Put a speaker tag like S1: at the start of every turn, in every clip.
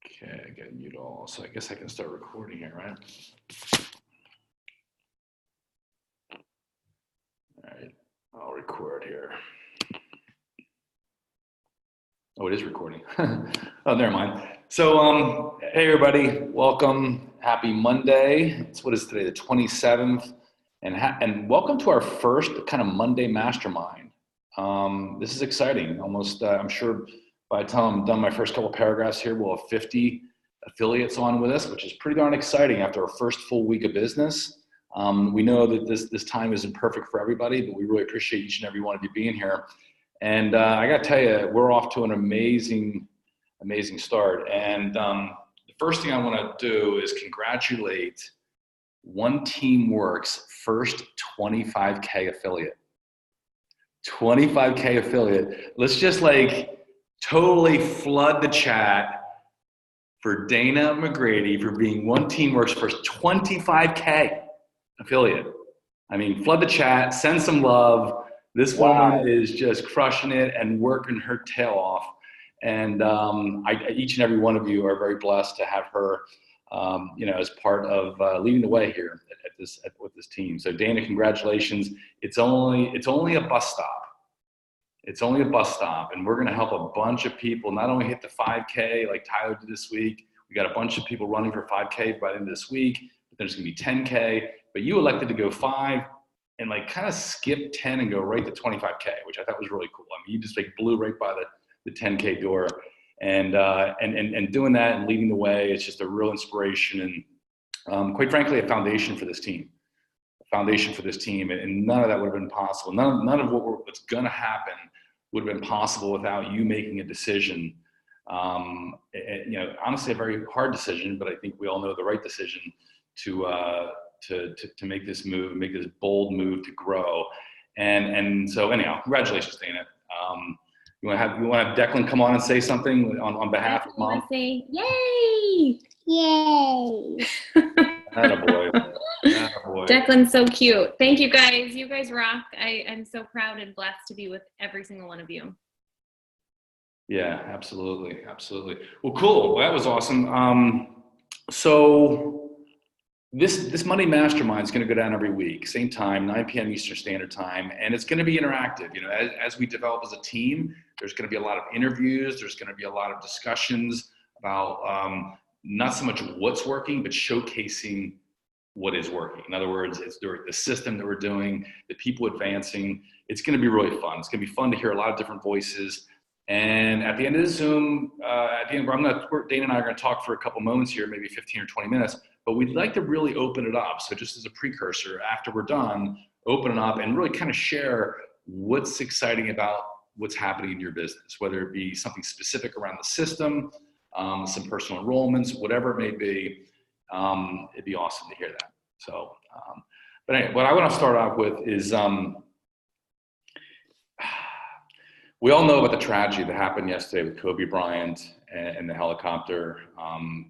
S1: Okay, I got mute all, so I guess I can start recording here, right? All right, I'll record here. Oh, it is recording. Oh, never mind. So, hey everybody, welcome. Happy Monday. What is today, the 27th? And welcome to our first kind of Monday Mastermind. This is exciting. Almost, I'm sure by the time I'm done my first couple paragraphs here, we'll have 50 affiliates on with us, which is pretty darn exciting after our first full week of business. We know that this time isn't perfect for everybody, but we really appreciate each and every one of you being here. And I got to tell you, we're off to an amazing start. And the first thing I want to do is congratulate One Teamworks' first 25K affiliate. 25K affiliate. Let's just like totally flood the chat for Dana McGrady for being One Teamworks' first 25K affiliate. I mean, flood the chat, send some love. This woman is just crushing it and working her tail off. And each and every one of you are very blessed to have her, as part of leading the way here with this team. So Dana, congratulations. It's only a bus stop. It's only a bus stop, and we're going to help a bunch of people not only hit the 5K like Tyler did this week. We got a bunch of people running for 5K by the end of this week. But there's going to be 10K. But you elected to go 5 and like kind of skip 10 and go right to 25K, which I thought was really cool. I mean, you just like blew right by the 10K door, and doing that and leading the way. It's just a real inspiration and quite frankly, a foundation for this team. And none of that would have been possible. None of what's going to happen would have been possible without you making a decision. Honestly, a very hard decision, but I think we all know the right decision to make this move, make this bold move to grow. And so anyhow, congratulations, Dana. You want to have Declan come on and say something on behalf of Mom?
S2: Say yay! Yay!
S1: Attaboy.
S2: Declan's so cute. Thank you guys. You guys rock. I'm so proud and blessed to be with every single one of you.
S1: Yeah, absolutely. Well, cool. Well, that was awesome. So this Monday Mastermind is going to go down every week, same time, 9 p.m. Eastern Standard Time, and it's going to be interactive. You know, as we develop as a team, there's going to be a lot of interviews. There's going to be a lot of discussions about not so much what's working, but showcasing what is working. In other words, it's the system that we're doing, the people advancing. It's going to be really fun. It's going to be fun to hear a lot of different voices. And at the end of the Zoom, Dana and I are going to talk for a couple moments here, maybe 15 or 20 minutes. But we'd like to really open it up. So just as a precursor, after we're done, open it up and really kind of share what's exciting about what's happening in your business, whether it be something specific around the system, some personal enrollments, whatever it may be. It'd be awesome to hear that. So, but anyway, what I want to start off with is we all know about the tragedy that happened yesterday with Kobe Bryant and the helicopter,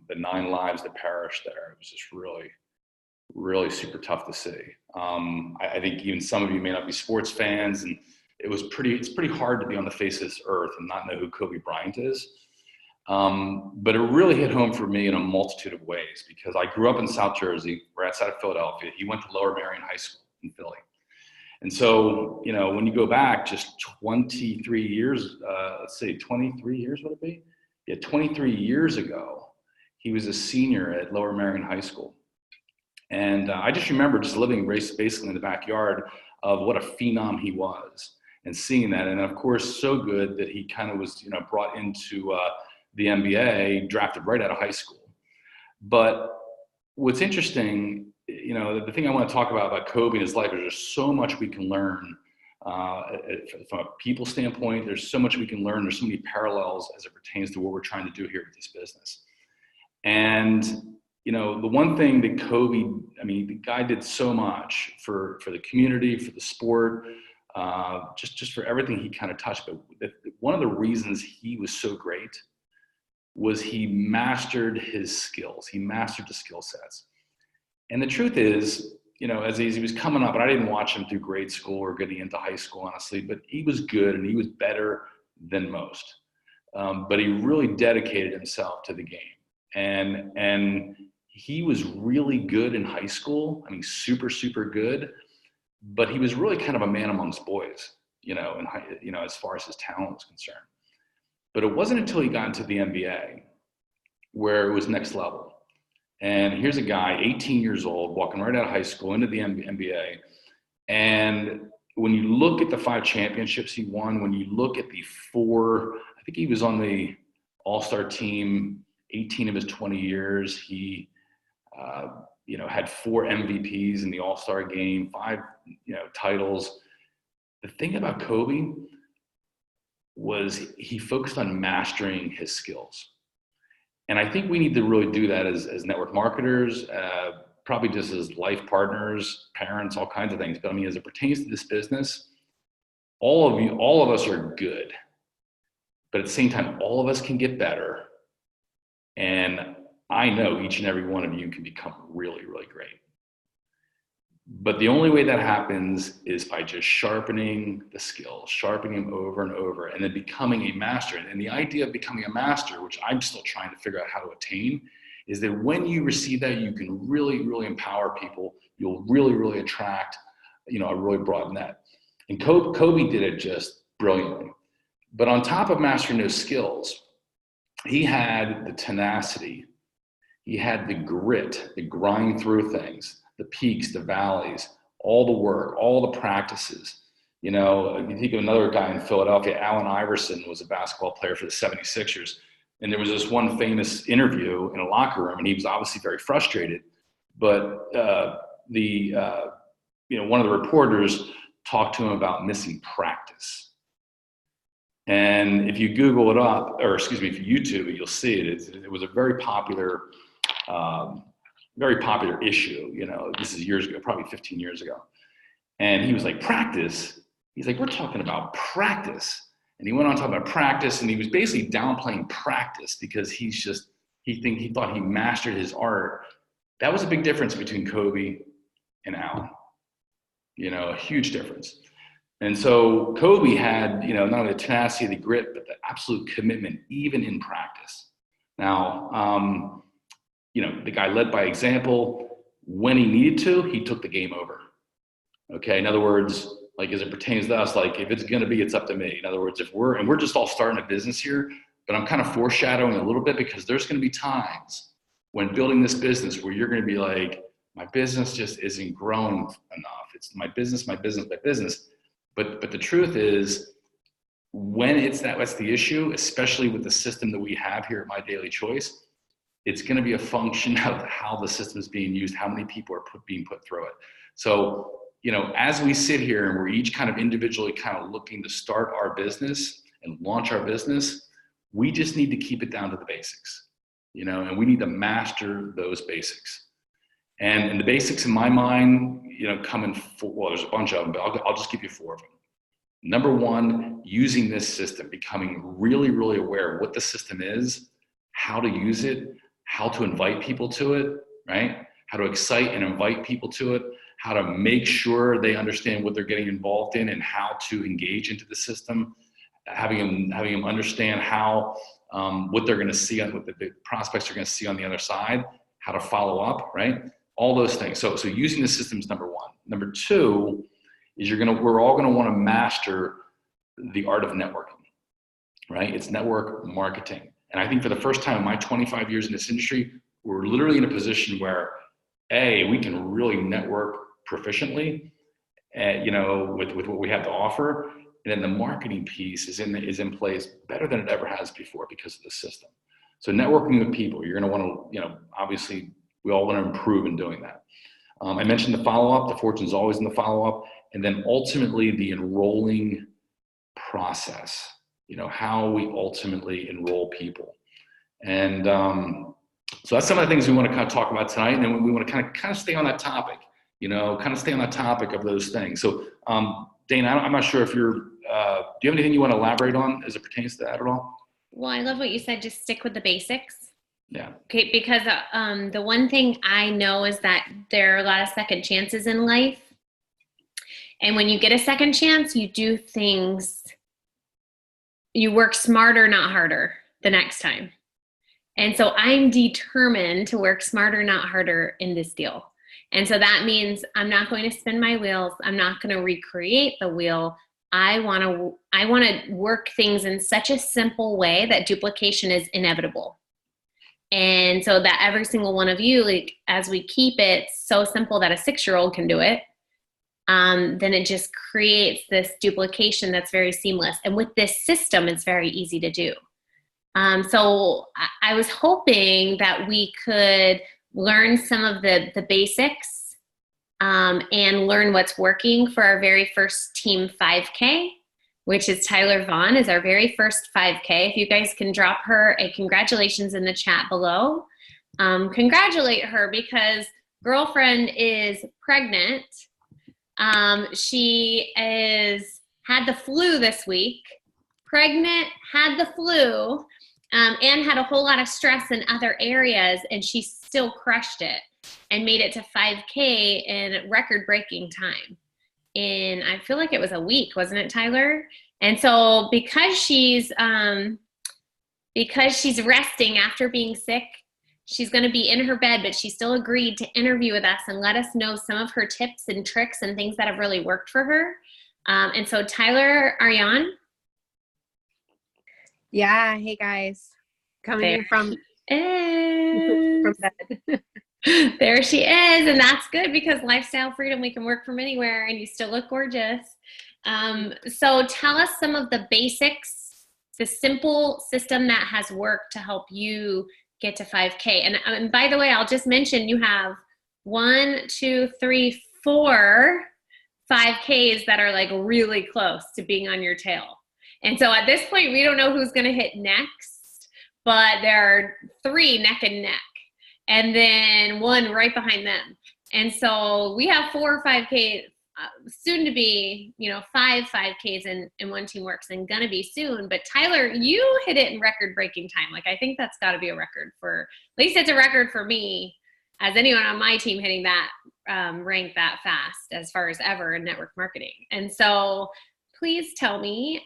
S1: the 9 lives that perished there. It was just really, really super tough to see. I think even some of you may not be sports fans, and it's pretty hard to be on the face of this earth and not know who Kobe Bryant is. But it really hit home for me in a multitude of ways, because I grew up in South Jersey, right outside of Philadelphia. He went to Lower Merion High School in Philly. And so, when you go back just 23 years, 23 years would it be? Yeah, 23 years ago, he was a senior at Lower Merion High School. And I just remember just living basically in the backyard of what a phenom he was and seeing that. And of course, so good that he kind of was, brought into the NBA, drafted right out of high school. But what's interesting, the thing I want to talk about Kobe and his life is there's so much we can learn from a people standpoint. There's so much we can learn. There's so many parallels as it pertains to what we're trying to do here with this business. And, the one thing that Kobe, the guy did so much for the community, for the sport, just for everything he kind of touched. But one of the reasons he was so great was he mastered his skills. He mastered the skill sets. And the truth is, as he was coming up, and I didn't watch him through grade school or getting into high school, honestly, but he was good and he was better than most. But he really dedicated himself to the game. And he was really good in high school. I mean, super, super good. But he was really kind of a man amongst boys, as far as his talent was concerned. But it wasn't until he got into the NBA where it was next level. And here's a guy, 18 years old, walking right out of high school into the NBA. And when you look at the 5 championships he won, when you look at the 4, I think he was on the All-Star team 18 of his 20 years. He, had 4 MVPs in the All-Star game, 5, titles. The thing about Kobe was he focused on mastering his skills. And I think we need to really do that as network marketers, probably just as life partners, parents, all kinds of things. But I mean, as it pertains to this business, all of us are good. But at the same time, all of us can get better. And I know each and every one of you can become really, really great. But the only way that happens is by just sharpening the skills, sharpening them over and over, and then becoming a master. And the idea of becoming a master, which I'm still trying to figure out how to attain, is that when you receive that, you can really, really empower people. You'll really, really attract, a really broad net. And Kobe did it just brilliantly. But on top of mastering those skills, he had the tenacity. He had the grit, the grind through things, the peaks, the valleys, all the work, all the practices. You think of another guy in Philadelphia, Allen Iverson was a basketball player for the 76ers. And there was this one famous interview in a locker room, and he was obviously very frustrated. But one of the reporters talked to him about missing practice. And if you Google it up, if you YouTube it, you'll see it. It was a very popular issue. This is years ago, probably 15 years ago. And he was like, practice? He's like, we're talking about practice. And he went on talking about practice, and he was basically downplaying practice because he thought he mastered his art. That was a big difference between Kobe and Allen. A huge difference. And so Kobe had, not only the tenacity, the grit, but the absolute commitment, even in practice. Now, the guy led by example. When he needed to, he took the game over. Okay. In other words, like as it pertains to us, like if it's going to be, it's up to me. In other words, we're just all starting a business here, but I'm kind of foreshadowing a little bit because there's going to be times when building this business where you're going to be like, my business just isn't growing enough. It's my business. But the truth is, when that's the issue, especially with the system that we have here at My Daily Choice, it's going to be a function of how the system is being used, how many people are being put through it. So, as we sit here and we're each kind of individually kind of looking to start our business and launch our business, we just need to keep it down to the basics, and we need to master those basics. And the basics in my mind, there's a bunch of them, but I'll just give you 4 of them. Number 1, using this system, becoming really, really aware of what the system is, how to use it, how to invite people to it, right? How to excite and invite people to it, how to make sure they understand what they're getting involved in and how to engage into the system, having them understand how, what they're going to see on what the prospects are going to see on the other side, how to follow up, right? All those things. So using the system is number 1. Number 2 is we're all going to want to master the art of networking, right? It's network marketing. And I think for the first time in my 25 years in this industry, we're literally in a position where, we can really network proficiently, with what we have to offer. And then the marketing piece is in place better than it ever has before because of the system. So networking with people, you're going to want to, obviously we all want to improve in doing that. I mentioned the follow-up, the fortune's always in the follow-up, and then ultimately the enrolling process, how we ultimately enroll people. And so that's some of the things we want to kind of talk about tonight. And then we want to kind of stay on that topic, stay on that topic of those things. So Dana, I'm not sure if do you have anything you want to elaborate on as it pertains to that at all?
S2: Well, I love what you said, just stick with the basics.
S1: Yeah.
S2: Okay, because the one thing I know is that there are a lot of second chances in life. And when you get a second chance, you do things, you work smarter, not harder the next time. And so I'm determined to work smarter, not harder in this deal. And so that means I'm not going to spin my wheels. I'm not going to recreate the wheel. I want to work things in such a simple way that duplication is inevitable. And so that every single one of you, like, as we keep it so simple that a 6-year-old can do it, then it just creates this duplication that's very seamless. And with this system, it's very easy to do. So I was hoping that we could learn some of the basics and learn what's working for our very first team 5K, which is Tyler Vaughn is our very first 5K. If you guys can drop her a congratulations in the chat below. Congratulate her because girlfriend is pregnant. She had the flu this week, pregnant, had the flu, and had a whole lot of stress in other areas, and she still crushed it and made it to 5K in record-breaking time. I feel like it was a week, wasn't it, Tyler? And so because she's resting after being sick, she's going to be in her bed, but she still agreed to interview with us and let us know some of her tips and tricks and things that have really worked for her. And so Tyler, are you on?
S3: Yeah. Hey guys, coming in from bed.
S2: There she is. And that's good because lifestyle freedom, we can work from anywhere and you still look gorgeous. So tell us some of the basics, the simple system that has worked to help you get to 5K. And by the way, I'll just mention you have 1, 2, 3, 4 5Ks that are like really close to being on your tail. And so at this point, we don't know who's going to hit next, but there are 3 neck and neck, and then 1 right behind them. And so we have 4 or 5K, soon to be, 5 5Ks in One Team Works, and gonna be soon. But Tyler, you hit it in record-breaking time. Like, I think that's got to be a record for, at least it's a record for me, as anyone on my team hitting that rank that fast as far as ever in network marketing. And so please tell me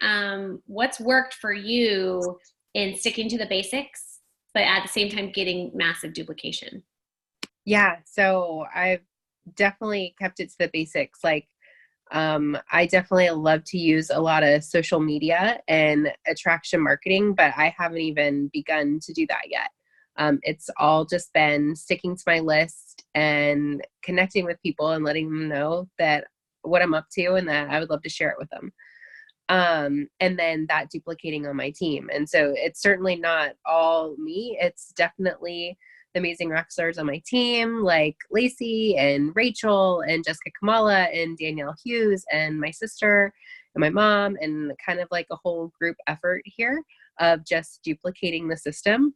S2: what's worked for you in sticking to the basics, but at the same time getting massive duplication.
S3: Yeah, so I've definitely kept it to the basics. Like, I definitely love to use a lot of social media and attraction marketing, but I haven't even begun to do that yet. It's all just been sticking to my list and connecting with people and letting them know that what I'm up to and that I would love to share it with them. And then that duplicating on my team. And so it's certainly not all me. It's definitely the amazing rock stars on my team, like Lacey and Rachel and Jessica Kamala and Danielle Hughes and my sister and my mom, and kind of like a whole group effort here of just duplicating the system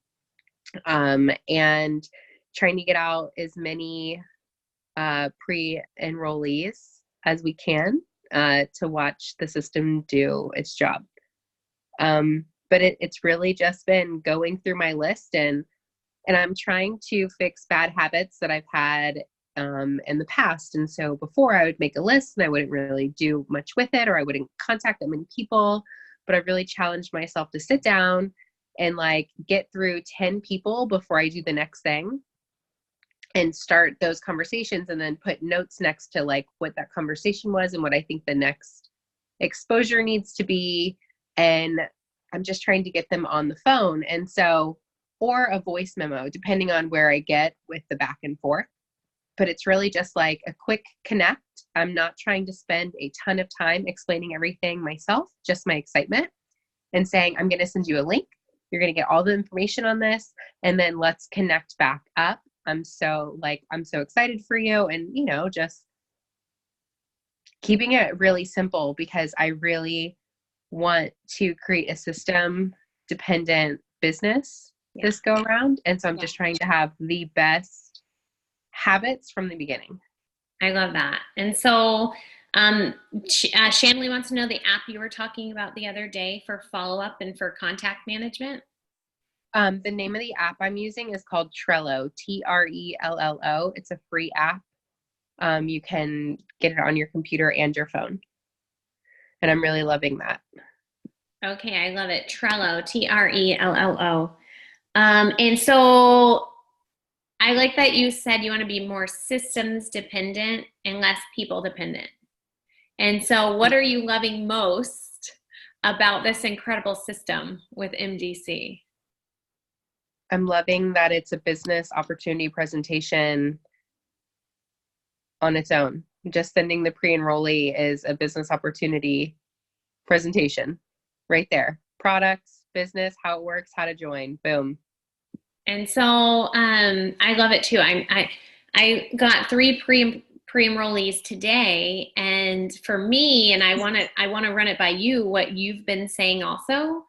S3: and trying to get out as many pre-enrollees as we can to watch the system do its job. But it's really just been going through my list and I'm trying to fix bad habits that I've had in the past. And so before I would make a list and I wouldn't really do much with it, or I wouldn't contact that many people, but I really challenged myself to sit down and like get through 10 people before I do the next thing and start those conversations, and then put notes next to like what that conversation was and what I think the next exposure needs to be. And I'm just trying to get them on the phone. And so, or a voice memo, depending on where I get with the back and forth. But it's really just like a quick connect. I'm not trying to spend a ton of time explaining everything myself, just my excitement, and saying, I'm going to send you a link. You're going to get all the information on this, and then let's connect back up. I'm so excited for you. And, just keeping it really simple, because I really want to create a system dependent business this go around. And so I'm just trying to have the best habits from the beginning.
S2: I love that. And so Shanley wants to know the app you were talking about the other day for follow-up and for contact management.
S3: The name of the app I'm using is called Trello, Trello. It's a free app. You can get it on your computer and your phone. And I'm really loving that.
S2: Okay, I love it. Trello, Trello. And so I like that you said you want to be more systems dependent and less people dependent. And so what are you loving most about this incredible system with MDC?
S3: I'm loving that it's a business opportunity presentation on its own. Just sending the pre-enrollee is a business opportunity presentation right there. Products, business, how it works, how to join, boom. And
S2: so I love it too. I got 3 pre-enrollees today, and for me, and I want to run it by you, what you've been saying also,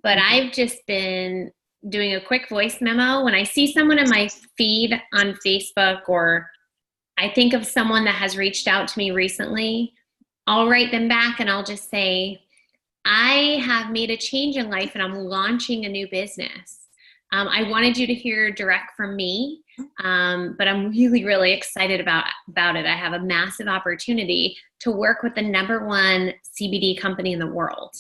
S2: but I've just been doing a quick voice memo. When I see someone in my feed on Facebook, or I think of someone that has reached out to me recently, I'll write them back and I'll just say, I have made a change in life and I'm launching a new business. I wanted you to hear direct from me, but I'm really, really excited about it. I have a massive opportunity to work with the #1 CBD company in the world,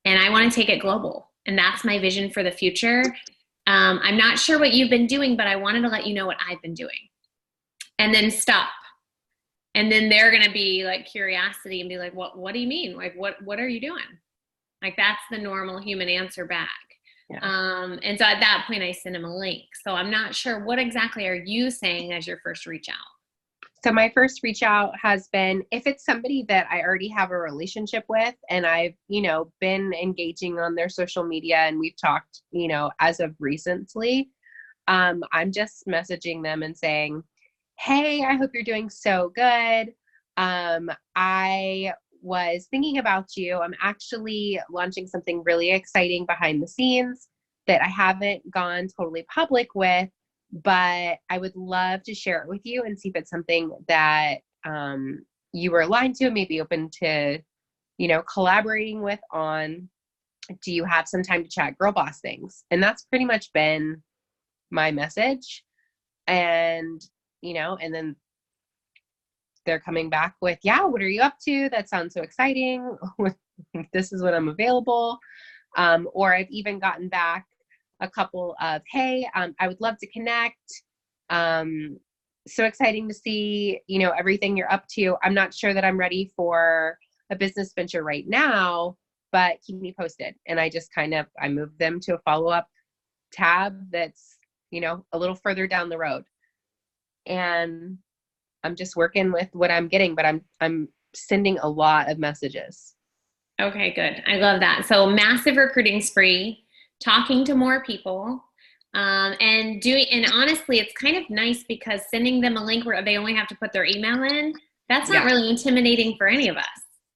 S2: and I want to take it global. And that's my vision for the future. I'm not sure what you've been doing, but I wanted to let you know what I've been doing. And then stop. And then they're going to be like curiosity and be like, what do you mean? Like, what are you doing? Like, that's the normal human answer back. Yeah. And so at that point I send them a link. So I'm not sure, what exactly are you saying as your first reach out?
S3: So my first reach out has been, if it's somebody that I already have a relationship with and I've, been engaging on their social media and we've talked, as of recently, I'm just messaging them and saying, hey, I hope you're doing so good. I was thinking about you. I'm actually launching something really exciting behind the scenes that I haven't gone totally public with, but I would love to share it with you and see if it's something that you were aligned to, maybe open to, collaborating with on. Do you have some time to chat girl boss things? And that's pretty much been my message. And, and then they're coming back with, yeah, what are you up to? That sounds so exciting. This is when I'm available. Or I've even gotten back a couple of, hey, I would love to connect. So exciting to see, everything you're up to. I'm not sure that I'm ready for a business venture right now, but keep me posted. And I just I moved them to a follow-up tab that's, a little further down the road. And I'm just working with what I'm getting, but I'm sending a lot of messages.
S2: Okay, good. I love that. So massive recruiting spree, talking to more people, and honestly, it's kind of nice because sending them a link where they only have to put their email in, that's not really intimidating for any of us.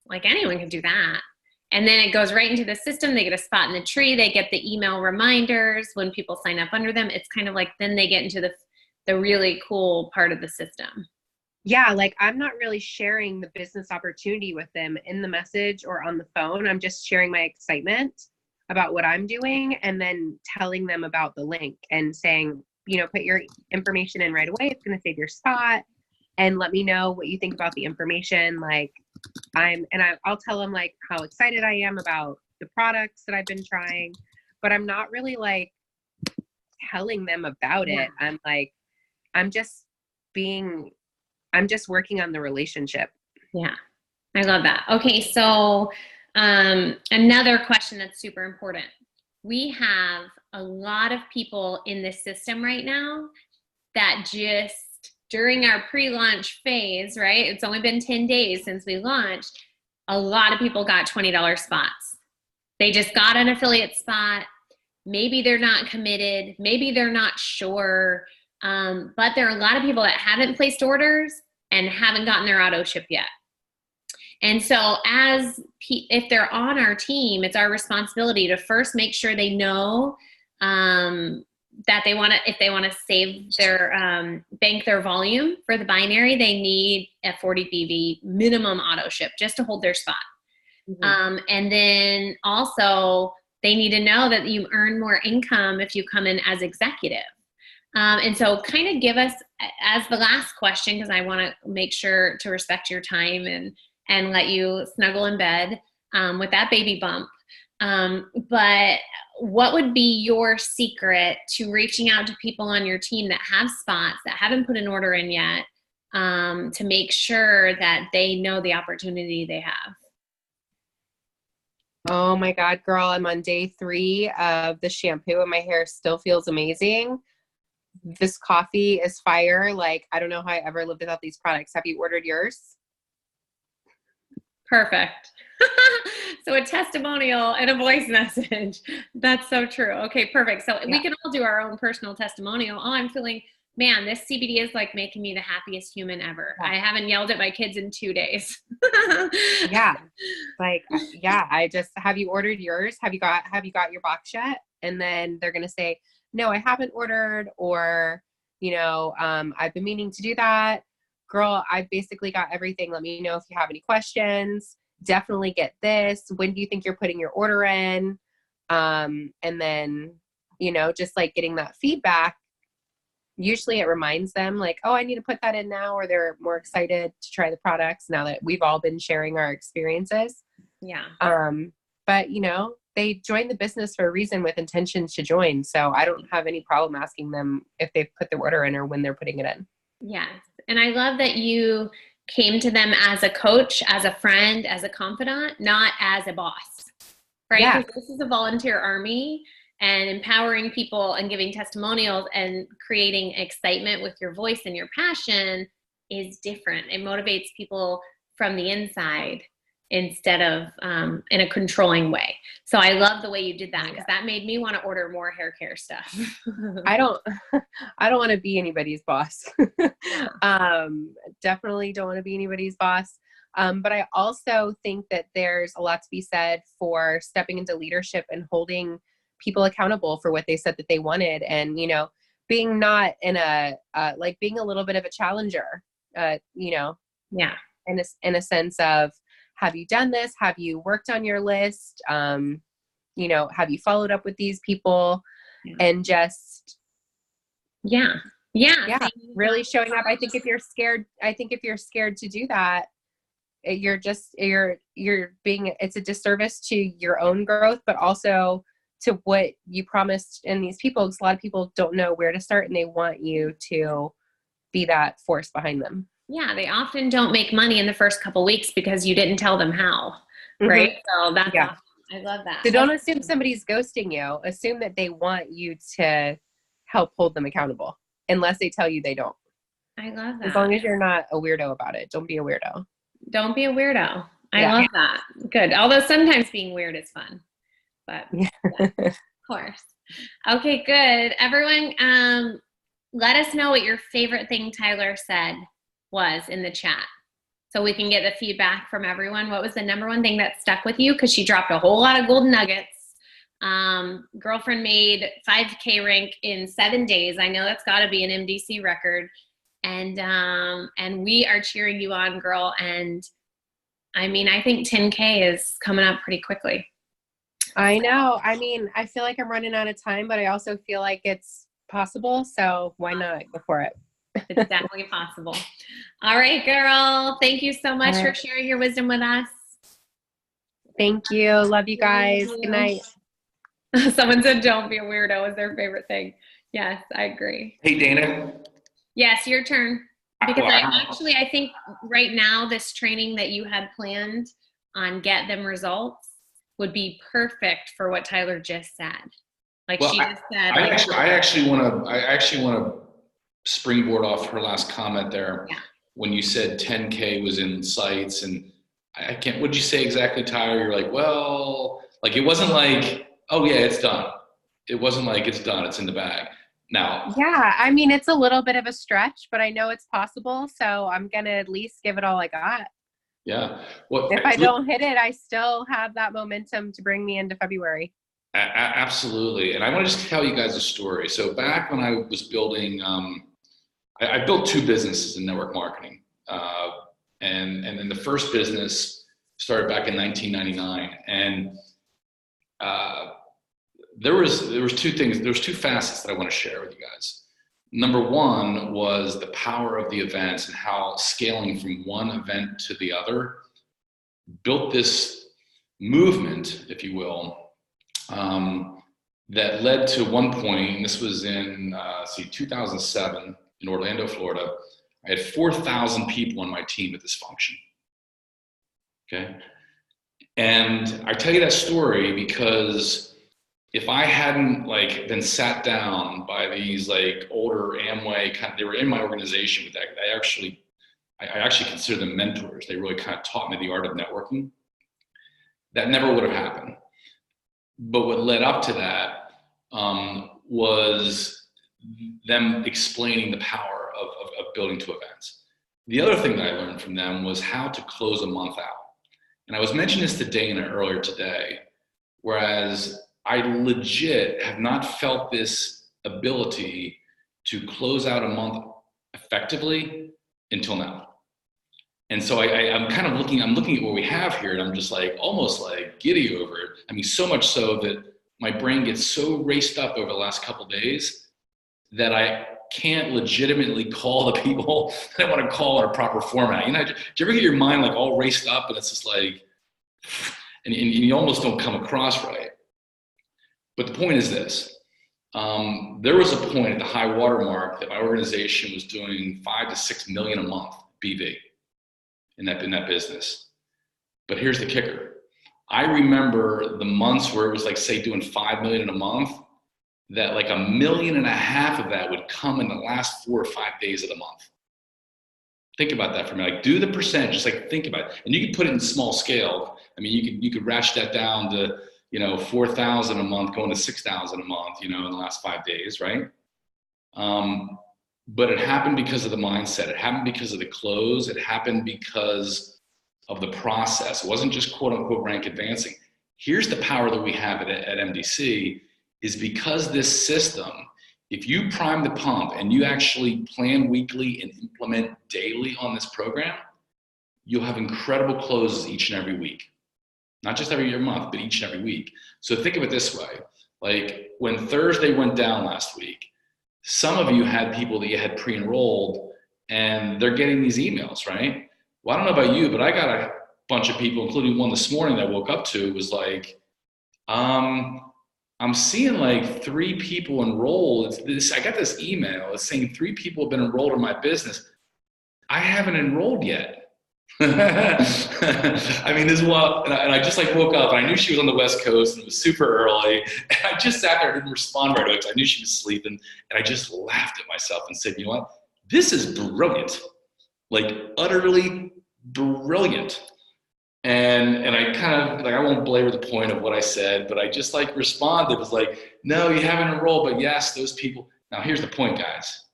S2: Like, anyone can do that. And then it goes right into the system. They get a spot in the tree. They get the email reminders when people sign up under them. It's kind of like, then they get into the really cool part of the system.
S3: Yeah, like, I'm not really sharing the business opportunity with them in the message or on the phone. I'm just sharing my excitement about what I'm doing and then telling them about the link and saying, put your information in right away. It's going to save your spot, and let me know what you think about the information. Like, I'll tell them like how excited I am about the products that I've been trying, but I'm not really like telling them about it. I'm like, I'm just working on the relationship.
S2: Yeah, I love that. Okay, so another question that's super important. We have a lot of people in this system right now that just during our pre-launch phase, right? It's only been 10 days since we launched. A lot of people got $20 spots. They just got an affiliate spot. Maybe they're not committed. Maybe they're not sure. But there are a lot of people that haven't placed orders and haven't gotten their auto ship yet. And so if they're on our team, it's our responsibility to first make sure they know that if they want to save their, bank their volume for the binary, they need a 40 BV minimum auto ship just to hold their spot. Mm-hmm. And then also they need to know that you earn more income if you come in as executive. And so kind of give us, as the last question, because I want to make sure to respect your time and let you snuggle in bed with that baby bump. But what would be your secret to reaching out to people on your team that have spots, that haven't put an order in yet, to make sure that they know the opportunity they have?
S3: Oh my God, girl, I'm on day 3 of the shampoo and my hair still feels amazing. This coffee is fire. Like, I don't know how I ever lived without these products. Have you ordered yours?
S2: Perfect. So a testimonial and a voice message. That's so true. Okay, perfect. So we can all do our own personal testimonial. Oh, I'm feeling, man, this CBD is like making me the happiest human ever. I haven't yelled at my kids in 2 days.
S3: Yeah. Like, yeah, have you ordered yours? Have you got your box yet? And then they're going to say, no, I haven't ordered, or, I've been meaning to do that. Girl, I've basically got everything. Let me know if you have any questions. Definitely get this. When do you think you're putting your order in? And then, just like getting that feedback. Usually it reminds them like, oh, I need to put that in now, or they're more excited to try the products now that we've all been sharing our experiences.
S2: Yeah.
S3: But they join the business for a reason with intentions to join. So I don't have any problem asking them if they've put their order in or when they're putting it in.
S2: Yes. And I love that you came to them as a coach, as a friend, as a confidant, not as a boss, right?
S3: Yeah.
S2: Because this is a volunteer army, and empowering people and giving testimonials and creating excitement with your voice and your passion is different. It motivates people from the inside instead of in a controlling way. So I love the way you did that, because that made me want to order more hair care stuff.
S3: I don't want to be anybody's boss. Definitely don't want to be anybody's boss. But I also think that there's a lot to be said for stepping into leadership and holding people accountable for what they said that they wanted. And, being not in being a little bit of a challenger,
S2: Yeah.
S3: In a sense of, have you done this? Have you worked on your list? Have you followed up with these people?
S2: Yeah.
S3: And just,
S2: Yeah.
S3: really showing up. I think if you're scared to do that, you're being, it's a disservice to your own growth, but also to what you promised in these people. Because a lot of people don't know where to start, and they want you to be that force behind them.
S2: Yeah, they often don't make money in the first couple weeks because you didn't tell them how, right? So that's awesome. I love that.
S3: So don't assume somebody's ghosting you. Assume that they want you to help hold them accountable, unless they tell you they don't.
S2: I love that.
S3: As long as you're not a weirdo about it. Don't be a weirdo.
S2: Don't be a weirdo. I love that. Good. Although sometimes being weird is fun, but of course. Okay, good. Everyone, let us know what your favorite thing Tyler said was in the chat, so we can get the feedback from everyone. What was the number one thing that stuck with you? Because she dropped a whole lot of golden nuggets. Girlfriend made 5K rank in 7 days. I know that's got to be an MDC record. And we are cheering you on, girl. And I mean, I think 10K is coming up pretty quickly.
S3: I know. I mean, I feel like I'm running out of time, but I also feel like it's possible. So why not go for it?
S2: It's definitely possible. All right, girl. Thank you so much for sharing your wisdom with us.
S3: Thank you. Love you guys. Good night.
S2: Someone said, don't be a weirdo is their favorite thing. Yes, I agree.
S1: Hey, Dana.
S2: Yes, your turn. Because I think right now, this training that you had planned on Get Them Results would be perfect for what Tyler just said. Like she just said.
S1: I actually want to springboard off her last comment there.
S2: Yeah.
S1: When you said 10K was in sights, and I can't, what'd you say exactly, Tyler? You're like, well, like, it wasn't like, oh yeah, it's done. It wasn't like it's done, it's in the bag. Now.
S3: Yeah, I mean, it's a little bit of a stretch, but I know it's possible. So I'm going to at least give it all I got.
S1: Yeah. Well,
S3: if I don't hit it, I still have that momentum to bring me into February.
S1: Absolutely. And I want to just tell you guys a story. So back when I was building, I built 2 businesses in network marketing. And then the first business started back in 1999. And there was two things. There's two facets that I want to share with you guys. Number one was the power of the events and how scaling from one event to the other built this movement, if you will, that led to one point, and this was in 2007 in Orlando, Florida. I had 4,000 people on my team at this function. Okay. And I tell you that story because if I hadn't like been sat down by these like older Amway they were in my organization with that. I actually consider them mentors. They really kind of taught me the art of networking. That never would have happened. But what led up to that was them explaining the power of building to events. The other thing that I learned from them was how to close a month out. And I was mentioning this to Dana earlier today, whereas I legit have not felt this ability to close out a month effectively until now. And so I'm kind of looking at what we have here, and I'm just like, almost like giddy over it. I mean, so much so that my brain gets so raced up over the last couple of days that I can't legitimately call the people that I want to call in a proper format. You know, do you ever get your mind like all raced up and it's just like, and you almost don't come across right? But the point is this. There was a point at the high water mark that my organization was doing 5 to 6 million a month BV in that business. But here's the kicker. I remember the months where it was like, say, doing 5 million in a month, that like 1.5 million of that would come in the last 4 or 5 days of the month. Think about that for me. Like, do the percentage, just like think about it. And you can put it in small scale. I mean, you could ratchet that down to, 4,000 a month, going to 6,000 a month, in the last 5 days, right? But it happened because of the mindset. It happened because of the close. It happened because of the process. It wasn't just quote unquote rank advancing. Here's the power that we have at MDC is because this system, if you prime the pump and you actually plan weekly and implement daily on this program, you'll have incredible closes each and every week. Not just every month, but each and every week. So think of it this way. Like when Thursday went down last week, some of you had people that you had pre-enrolled and they're getting these emails, right? Well, I don't know about you, but I got a bunch of people, including one this morning that I woke up to, was like, I'm seeing like 3 people enrolled. I got this email. It's saying 3 people have been enrolled in my business. I haven't enrolled yet. I mean, this is what, and I just like woke up and I knew she was on the West Coast and it was super early. And I just sat there and didn't respond right away because I knew she was sleeping. And I just laughed at myself and said, you know what? This is brilliant. Like utterly brilliant. And I kind of like, I won't belabor the point of what I said, but I just like responded. It was like, no, you haven't enrolled, but yes, those people. Now here's the point, guys.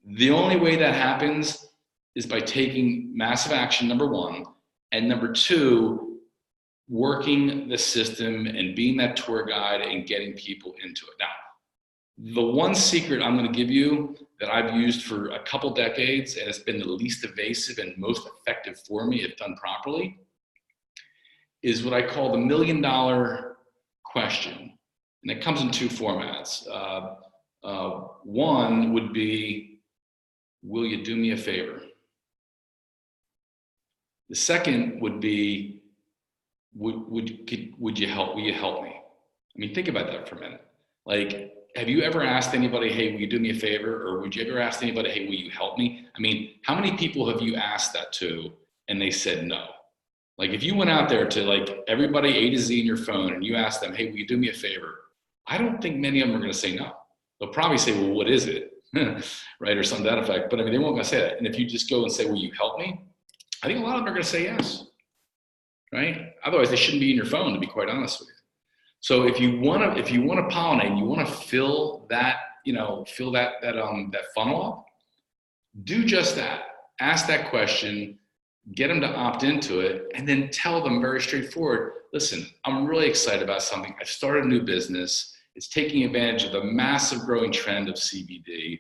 S1: The only way that happens is by taking massive action, number one, and number two, working the system and being that tour guide and getting people into it. Now, the one secret I'm going to give you that I've used for a couple decades, and it's been the least evasive and most effective for me if done properly, is what I call the $1 million question. And it comes in 2 formats. One would be, will you do me a favor? The second would be, will you help me? I mean, think about that for a minute. Like, have you ever asked anybody, hey, will you do me a favor? Or would you ever ask anybody, hey, will you help me? I mean, how many people have you asked that to and they said no? Like if you went out there to like everybody A to Z in your phone and you asked them, hey, will you do me a favor? I don't think many of them are going to say no. They'll probably say, well, what is it? Right? Or something to that effect. But I mean, they won't going to say that. And if you just go and say, will you help me? I think a lot of them are going to say yes. Right? Otherwise they shouldn't be in your phone, to be quite honest with you. So if you want to pollinate and you want to fill that, that funnel up, do just that. Ask that question, get them to opt into it, and then tell them very straightforward, listen, I'm really excited about something. I've started a new business. It's taking advantage of the massive growing trend of CBD.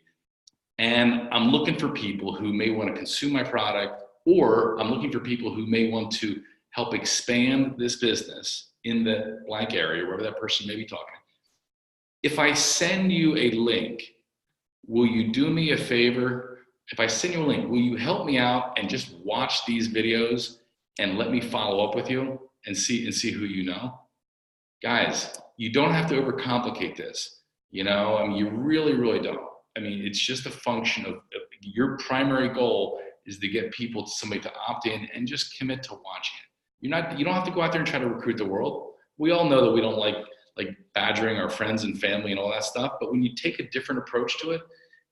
S1: And I'm looking for people who may want to consume my product, or I'm looking for people who may want to help expand this business in the blank area, wherever that person may be talking. if I send you a link, will you do me a favor? If I send you a link, will you help me out and just watch these videos and let me follow up with you and see who you know? Guys, you don't have to overcomplicate this. You know, I mean, you really, really don't. I mean, it's just a function of your primary goal is to get people to somebody to opt in and just commit to watching it. You don't have to go out there and try to recruit the world. We all know that we don't like badgering our friends and family and all that stuff. But when you take a different approach to it,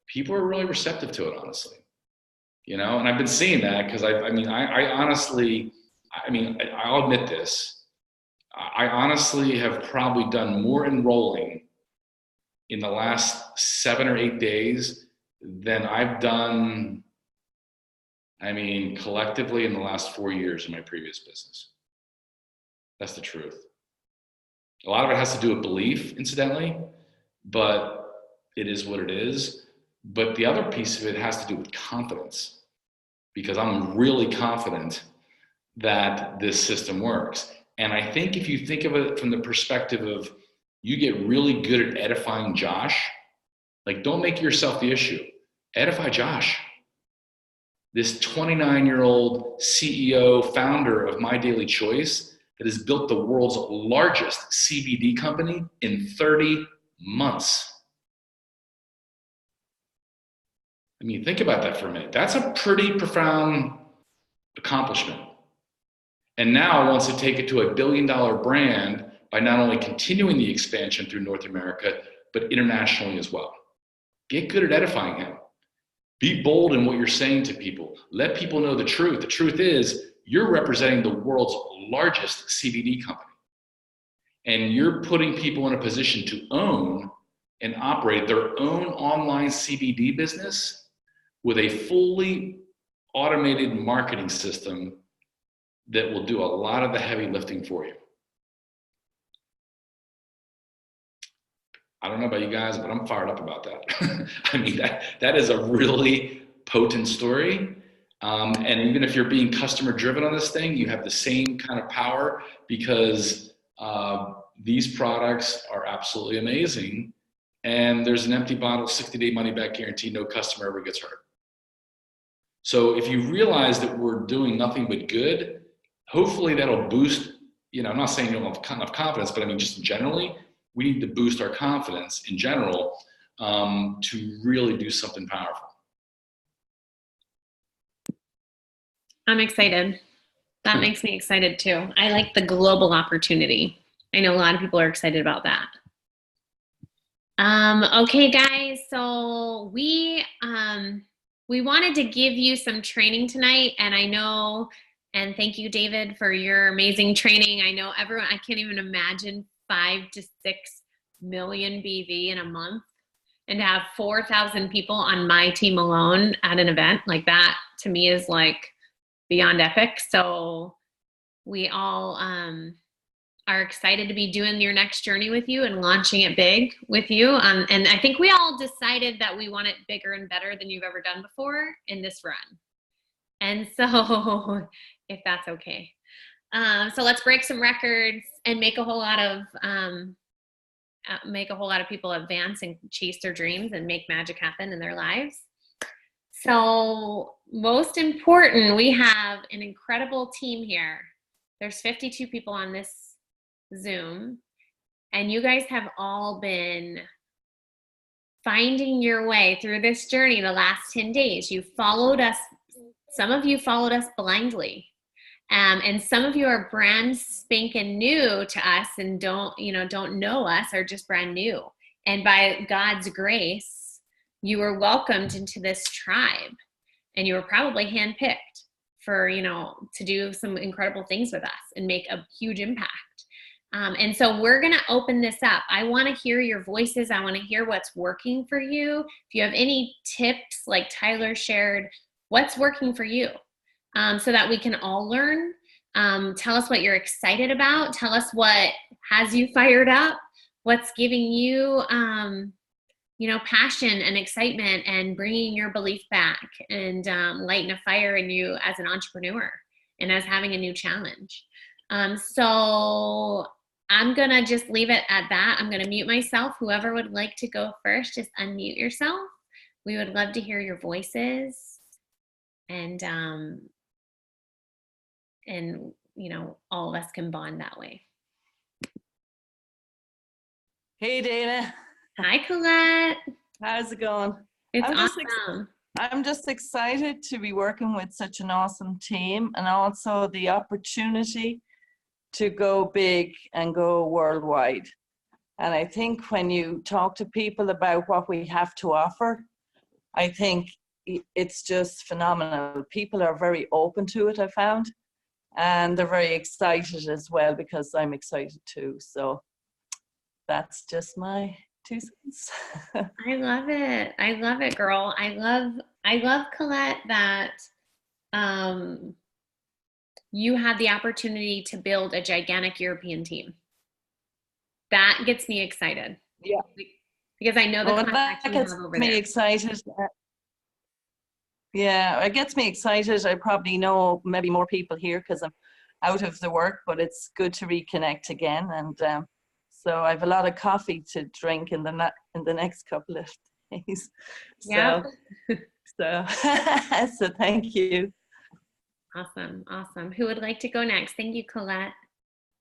S1: people are really receptive to it, honestly. You know, and I've been seeing that because I honestly, I'll admit this. I honestly have probably done more enrolling in the last 7 or 8 days than I've done, collectively in the last 4 years in my previous business. That's the truth. A lot of it has to do with belief, incidentally, but it is what it is. But the other piece of it has to do with confidence, because I'm really confident that this system works. And I think if you think of it from the perspective of you get really good at edifying Josh, like, don't make yourself the issue. Edify Josh. This 29-year-old CEO, founder of My Daily Choice, that has built the world's largest CBD company in 30 months. I mean, think about that for a minute. That's a pretty profound accomplishment. And now wants to take it to $1 billion brand by not only continuing the expansion through North America, but internationally as well. Get good at edifying him. Be bold in what you're saying to people. Let people know the truth. The truth is, you're representing the world's largest CBD company. And you're putting people in a position to own and operate their own online CBD business with a fully automated marketing system that will do a lot of the heavy lifting for you. I don't know about you guys, but I'm fired up about that. I mean, that is a really potent story. And even if you're being customer driven on this thing, you have the same kind of power, because these products are absolutely amazing. And there's an empty bottle, 60-day money back guarantee, no customer ever gets hurt. So if you realize that we're doing nothing but good, hopefully that'll boost, I'm not saying you don't have enough confidence, but just generally, we need to boost our confidence in general to really do something powerful.
S2: I'm excited. That makes me excited too. I like the global opportunity. I know a lot of people are excited about that. Okay, guys. So we wanted to give you some training tonight, and I know, and thank you, David, for your amazing training. I know everyone, I can't even imagine 5 to 6 million BV in a month, and to have 4,000 people on my team alone at an event like that, to me, is like beyond epic. So we all are excited to be doing your next journey with you and launching it big with you. And I think we all decided that we want it bigger and better than you've ever done before in this run. And so if that's okay. So let's break some records and make a whole lot of people advance and chase their dreams and make magic happen in their lives. So most important, we have an incredible team here. There's 52 people on this Zoom, and you guys have all been finding your way through this journey the last 10 days. You followed us. Some of you followed us blindly. And some of you are brand spanking new to us and don't know us, or just brand new. And by God's grace, you were welcomed into this tribe, and you were probably handpicked for, to do some incredible things with us and make a huge impact. And so we're going to open this up. I want to hear your voices. I want to hear what's working for you. If you have any tips, like Tyler shared, what's working for you? So that we can all learn. Tell us what you're excited about. Tell us what has you fired up. What's giving you, passion and excitement, and bringing your belief back, and lighting a fire in you as an entrepreneur and as having a new challenge. So I'm going to just leave it at that. I'm going to mute myself. Whoever would like to go first, just unmute yourself. We would love to hear your voices. And you know, all of us can bond that way.
S4: Hey, Dana.
S2: Hi, Colette.
S4: How's it going?
S2: It's
S4: I'm just
S2: awesome.
S4: I'm just excited to be working with such an awesome team, and also the opportunity to go big and go worldwide. And I think when you talk to people about what we have to offer, I think it's just phenomenal. People are very open to it, I found, and they're very excited as well, because I'm excited too. So that's just my 2 cents.
S2: I love it. I love it, girl. I love Colette, that you had the opportunity to build a gigantic European team. That gets me excited.
S4: Yeah.
S2: Because I know the contacts
S4: that
S2: you have
S4: gets
S2: over
S4: me
S2: there.
S4: excited. Yeah, it gets me excited. I probably know maybe more people here because I'm out of the work, but it's good to reconnect again. And so I have a lot of coffee to drink in the next couple of days.
S2: Yeah.
S4: So thank you.
S2: Awesome. Awesome. Who would like to go next? Thank you, Colette.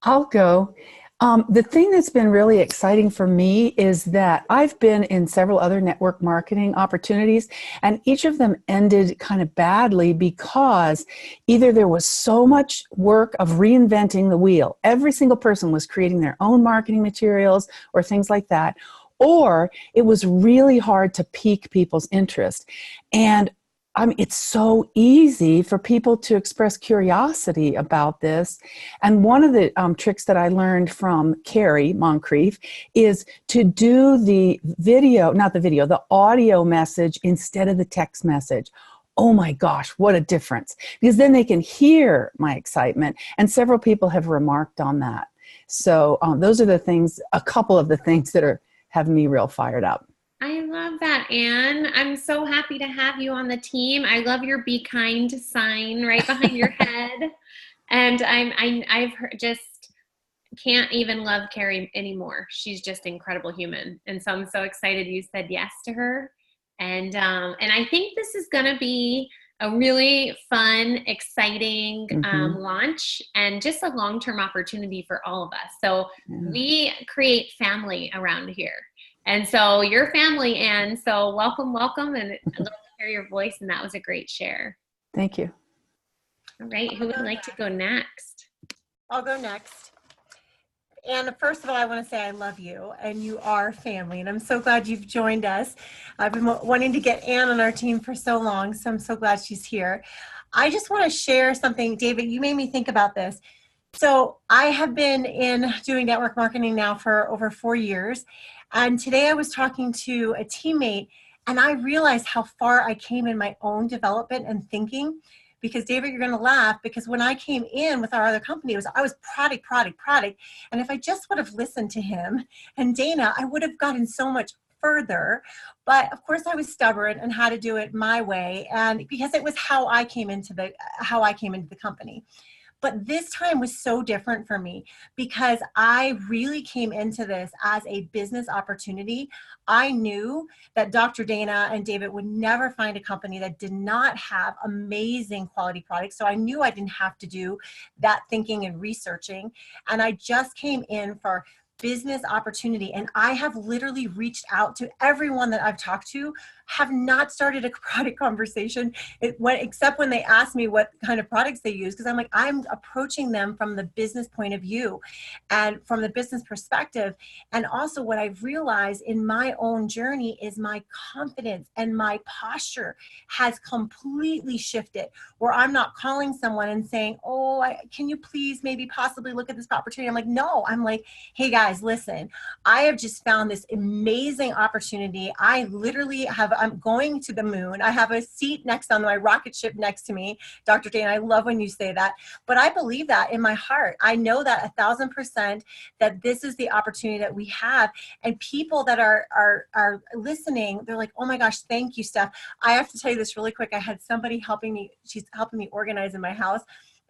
S5: I'll go. The thing that's been really exciting for me is that I've been in several other network marketing opportunities, and each of them ended kind of badly because either there was so much work of reinventing the wheel. Every single person was creating their own marketing materials or things like that, or it was really hard to pique people's interest. And it's so easy for people to express curiosity about this. And one of the tricks that I learned from Carrie Moncrief is to do the audio message instead of the text message. Oh my gosh, what a difference. Because then they can hear my excitement. And several people have remarked on that. So those are a couple of the things that have me real fired up.
S2: I love that, Anne. I'm so happy to have you on the team. I love your "Be Kind" sign right behind your head. And I've just can't even love Carrie anymore. She's just an incredible human. And so I'm so excited you said yes to her. And I think this is going to be a really fun, exciting launch, and just a long-term opportunity for all of us. So we create family around here. And so your family, Anne, so welcome, and I'd love to hear your voice, and that was a great share.
S5: Thank you.
S2: All right, who would like to go next?
S6: I'll go next. Anne, first of all, I want to say I love you, and you are family, and I'm so glad you've joined us. I've been wanting to get Anne on our team for so long, so I'm so glad she's here. I just want to share something. David, you made me think about this. So I have been doing network marketing now for over 4 years. And today I was talking to a teammate, and I realized how far I came in my own development and thinking. Because David, you're going to laugh, because when I came in with our other company, I was product. And if I just would have listened to him and Dana, I would have gotten so much further. But of course I was stubborn and had to do it my way. And because it was how I came into the company. But this time was so different for me because I really came into this as a business opportunity. I knew that Dr. Dana and David would never find a company that did not have amazing quality products. So I knew I didn't have to do that thinking and researching. And I just came in for business opportunity. And I have literally reached out to everyone that I've talked to, have not started a product conversation except when they ask me what kind of products they use. Because I'm approaching them from the business point of view and from the business perspective. And also what I've realized in my own journey is my confidence and my posture has completely shifted, where I'm not calling someone and saying, oh, can you please maybe possibly look at this opportunity? I'm like, no, I'm like, hey guys, listen, I have just found this amazing opportunity. I literally I'm going to the moon. I have a seat next on my rocket ship next to me. Dr. Dana, I love when you say that, but I believe that in my heart. I know that 1,000% that this is the opportunity that we have. And people that are listening, they're like, oh my gosh, thank you, Steph. I have to tell you this really quick. I had somebody helping me. She's helping me organize in my house.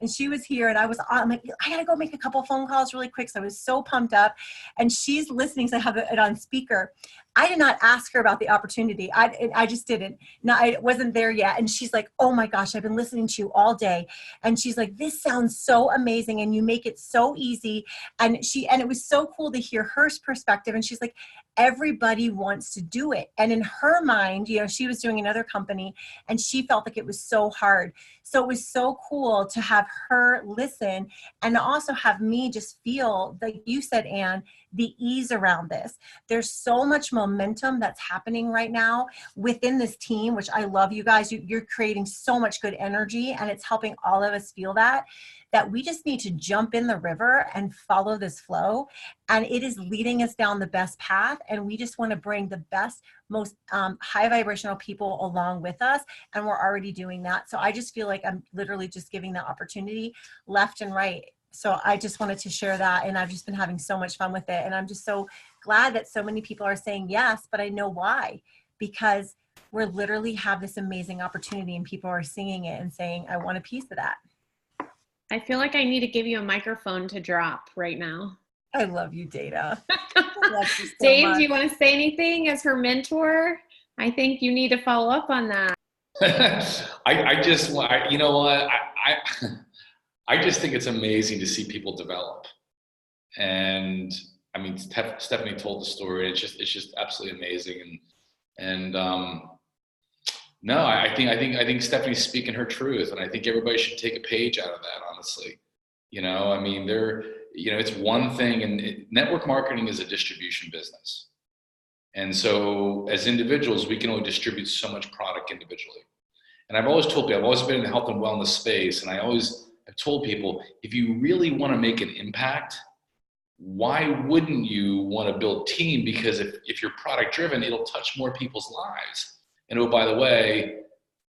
S6: And she was here, and I'm like, I gotta go make a couple phone calls really quick. So I was so pumped up, and she's listening. So I have it on speaker. I did not ask her about the opportunity. I just didn't. No, I wasn't there yet. And she's like, oh my gosh, I've been listening to you all day. And she's like, this sounds so amazing, and you make it so easy. And it was so cool to hear her perspective. And she's like, everybody wants to do it. And in her mind, she was doing another company, and she felt like it was so hard. So it was so cool to have her listen, and also have me just feel, like you said, Anne, the ease around this. There's so much momentum that's happening right now within this team, which I love. You guys, you're creating so much good energy, and it's helping all of us feel that we just need to jump in the river and follow this flow. And it is leading us down the best path. And we just want to bring the best, most high vibrational people along with us. And we're already doing that. So I just feel like I'm literally just giving the opportunity left and right. So I just wanted to share that. And I've just been having so much fun with it. And I'm just so glad that so many people are saying yes, but I know why, because we're literally have this amazing opportunity, and people are singing it and saying, I want a piece of that.
S2: I feel like I need to give you a microphone to drop right now.
S6: I love you, Dana. I love you so
S2: Dave,
S6: much.
S2: do you want to say anything as her mentor? I think you need to follow up on that.
S1: You know what? I just think it's amazing to see people develop. And I mean, Stephanie told the story. It's just absolutely amazing. And no, I think Stephanie's speaking her truth, and I think everybody should take a page out of that, honestly. I mean, it's one thing, and network marketing is a distribution business. And so as individuals, we can only distribute so much product individually. And I've always told people, I've always been in the health and wellness space, and I've told people, if you really want to make an impact, why wouldn't you want to build team? Because if you're product driven, it'll touch more people's lives. And oh, by the way,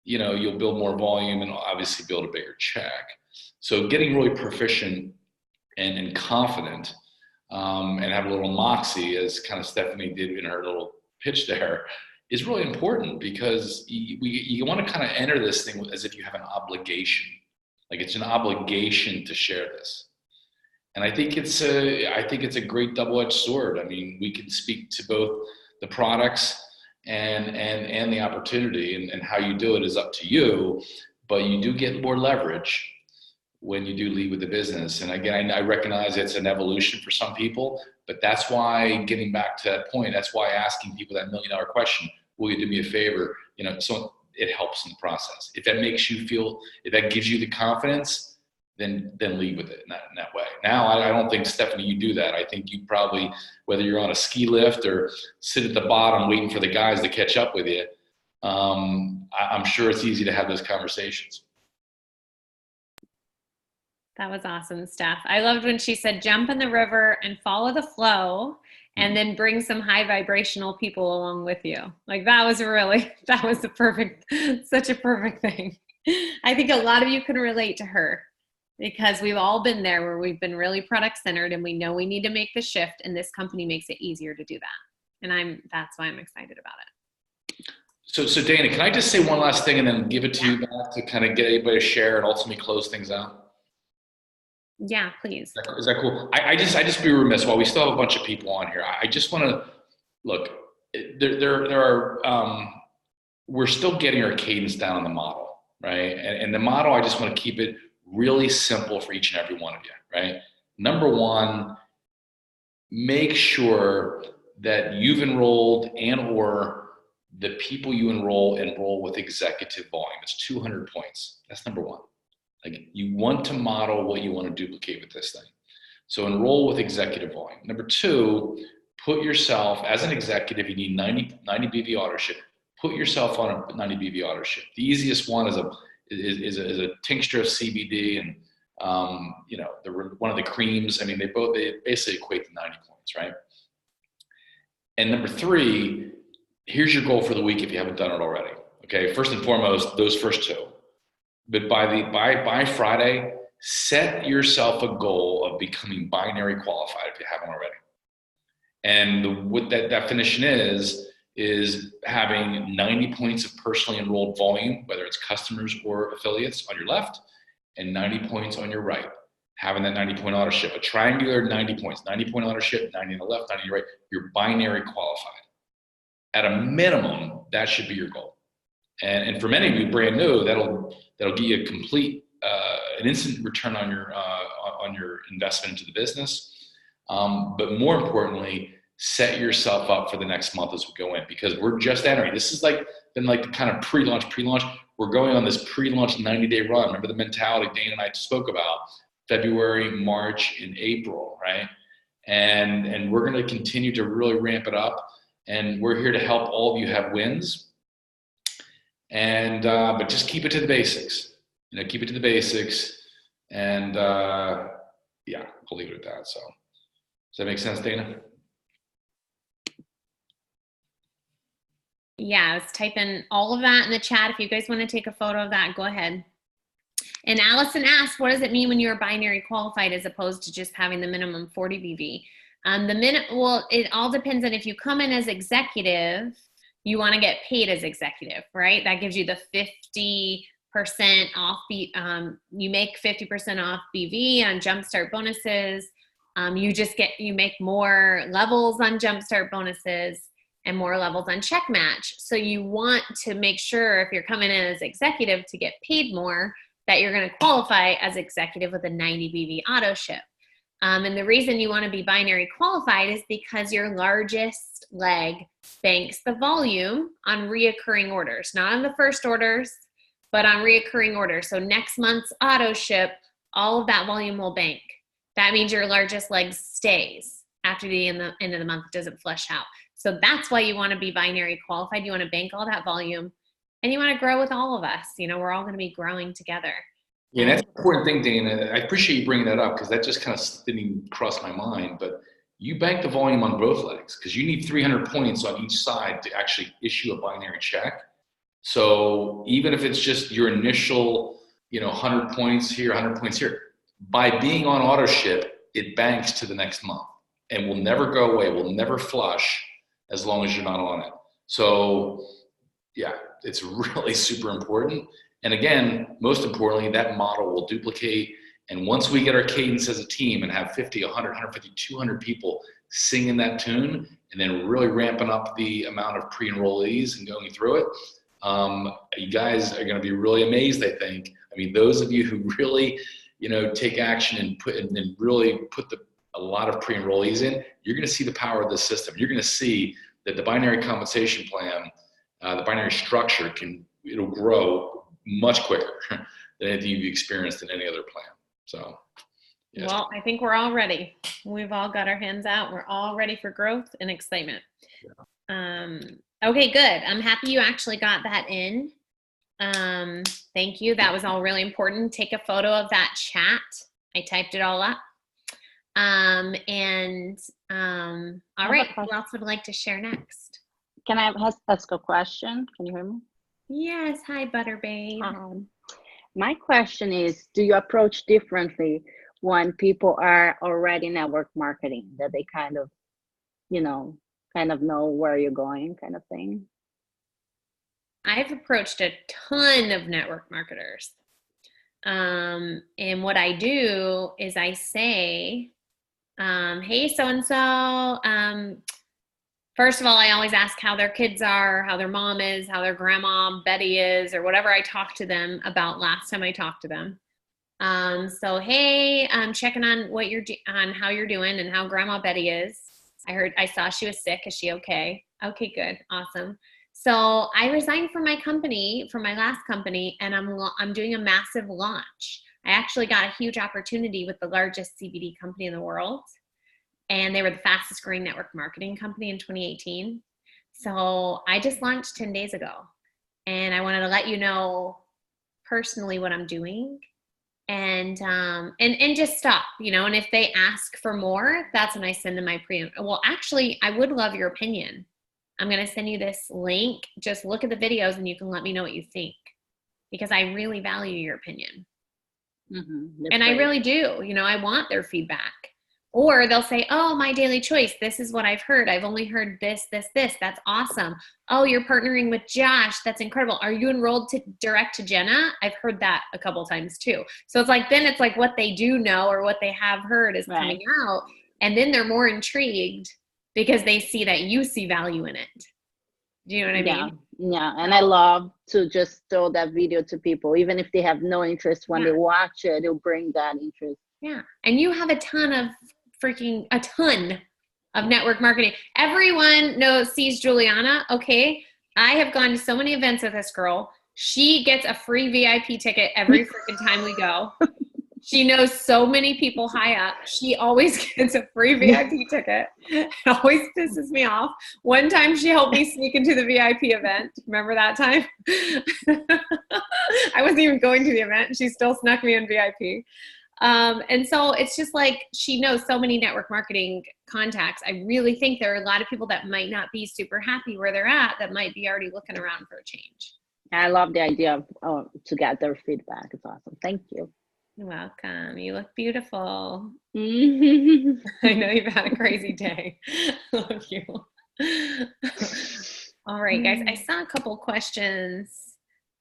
S1: you'll build more volume and obviously build a bigger check. So getting really proficient and confident and have a little moxie, as kind of Stephanie did in her little pitch there, is really important, because you want to kind of enter this thing as if you have an obligation. Like it's an obligation to share this. And I think it's a great double-edged sword. I mean, we can speak to both the products and the opportunity, and how you do it is up to you, but you do get more leverage when you do lead with the business. And again, I recognize it's an evolution for some people, but that's why, getting back to that point, that's why asking people that $1 million question, will you do me a favor? So it helps in the process. If that makes you feel, if that gives you the confidence, then lead with it in that way. Now, I don't think, Stephanie, you do that. I think you probably, whether you're on a ski lift or sit at the bottom waiting for the guys to catch up with you, I'm sure it's easy to have those conversations.
S2: That was awesome, Steph. I loved when she said, jump in the river and follow the flow, and then bring some high vibrational people along with you. Like that was such a perfect thing. I think a lot of you can relate to her, because we've all been there where we've been really product centered, and we know we need to make the shift, and this company makes it easier to do that. And that's why I'm excited about it.
S1: So Dana, can I just say one last thing and then give it to you back to kind of get everybody to share and ultimately close things out?
S2: Yeah, please.
S1: Is that cool? I just be remiss, while we still have a bunch of people on here. I just want to look. There are. We're still getting our cadence down on the model, right? And the model, I just want to keep it really simple for each and every one of you, right? Number one, make sure that you've enrolled and/or the people you enroll with executive volume. It's 200 points. That's number one. Like, you want to model what you want to duplicate with this thing. So enroll with executive volume. Number two, put yourself, as an executive, you need 90 BV authorship. Put yourself on a 90 BV authorship. The easiest one is a tincture of CBD and one of the creams. I mean, they basically equate to 90 points, right? And number three, here's your goal for the week if you haven't done it already. Okay, first and foremost, those first two. But by Friday, set yourself a goal of becoming binary qualified if you haven't already. And what that definition is having 90 points of personally enrolled volume, whether it's customers or affiliates, on your left, and 90 points on your right, having that 90-point auto ship, a triangular 90 points, 90-point auto ship, 90 on the left, 90 on the right, you're binary qualified. At a minimum, that should be your goal. And for many of you brand new, that'll give you a complete, an instant return on your investment into the business. But more importantly, set yourself up for the next month as we go in, because we're just entering. This is been the kind of pre-launch. We're going on this pre-launch 90-day run. Remember the mentality Dana and I spoke about, February, March, and April, right? And we're going to continue to really ramp it up. And we're here to help all of you have wins. And but just keep it to the basics. Keep it to the basics. And yeah, I'll leave it at that. So does that make sense, Dana?
S2: Yeah, I was typing all of that in the chat. If you guys want to take a photo of that, go ahead. And Allison asked, what does it mean when you're binary qualified as opposed to just having the minimum 40 BV? Well, it all depends on if you come in as executive, you want to get paid as executive, right? That gives you the 50% off. You make 50% off BV on Jumpstart bonuses. You make more levels on Jumpstart bonuses and more levels on Check Match. So you want to make sure if you're coming in as executive to get paid more, that you're going to qualify as executive with a 90 BV auto ship. And the reason you want to be binary qualified is because your largest leg banks the volume on reoccurring orders, not on the first orders, but on reoccurring orders. So next month's auto ship, all of that volume will bank. That means your largest leg stays after the end of the month, it doesn't flush out. So that's why you want to be binary qualified. You want to bank all that volume and you want to grow with all of us. We're all going to be growing together.
S1: Yeah, that's an important thing, Dana. I appreciate you bringing that up because that just kind of didn't cross my mind. But you bank the volume on both legs because you need 300 points on each side to actually issue a binary check. So even if it's just your initial, 100 points here, 100 points here, by being on auto ship, it banks to the next month and will never go away, will never flush as long as you're not on it. So yeah, it's really super important. And again, most importantly, that model will duplicate. And once we get our cadence as a team and have 50, 100, 150, 200 people singing that tune and then really ramping up the amount of pre-enrollees and going through it, you guys are going to be really amazed, I think. I mean, those of you who really, take action and really put a lot of pre-enrollees in, you're going to see the power of this system. You're going to see that the binary compensation plan, the binary structure it'll grow much quicker than anything you've experienced in any other plan. So, yes.
S2: Well, I think we're all ready. We've all got our hands out. We're all ready for growth and excitement. Yeah. Okay, good. I'm happy you actually got that in. Thank you. That was all really important. Take a photo of that chat. I typed it all up. All right, who else would like to share next?
S7: Can I ask a question? Can you hear me?
S2: Yes. Hi, Butter Babe.
S7: My question is, do you approach differently when people are already network marketing, that they kind of know where you're going kind of thing?
S2: I've approached a ton of network marketers. And what I do is I say, hey, so-and-so, first of all, I always ask how their kids are, how their mom is, how their grandma Betty is, or whatever I talked to them about last time I talked to them. So, hey, I'm checking on on how you're doing and how Grandma Betty is. I saw she was sick. Is she okay? Okay, good. Awesome. So I resigned from my last company, and I'm doing a massive launch. I actually got a huge opportunity with the largest CBD company in the world. And they were the fastest growing network marketing company in 2018. So I just launched 10 days ago. And I wanted to let you know personally what I'm doing and just stop, and if they ask for more, that's when I send them my well, actually, I would love your opinion. I'm going to send you this link. Just look at the videos and you can let me know what you think, because I really value your opinion.
S7: Mm-hmm.
S2: And great. I really do. I want their feedback. Or they'll say, oh, my daily choice, this is what I've heard. I've only heard this. That's awesome. Oh, you're partnering with Josh. That's incredible. Are you enrolled to direct to Jenna? I've heard that a couple times too. So it's like, then it's like what they do know or what they have heard is coming out. And then they're more intrigued because they see that you see value in it. Do you know what I mean?
S7: Yeah, and I love to just show that video to people, even if they have no interest. When they watch it, it'll bring that interest.
S2: Yeah, and you have a ton of network marketing. Everyone sees Juliana. Okay, I have gone to so many events with this girl. She gets a free VIP ticket every freaking time we go. She knows so many people high up. She always gets a free VIP ticket. It always pisses me off. One time she helped me sneak into the VIP event. Remember that time? I wasn't even going to the event. She still snuck me in VIP. And so it's just like she knows so many network marketing contacts. I really think there are a lot of people that might not be super happy where they're at that might be already looking around for a change.
S7: I love the idea of to get their feedback. It's awesome. Thank you.
S2: You're welcome. You look beautiful.
S7: Mm-hmm.
S2: I know you've had a crazy day. Love you. All right, guys. I saw a couple questions.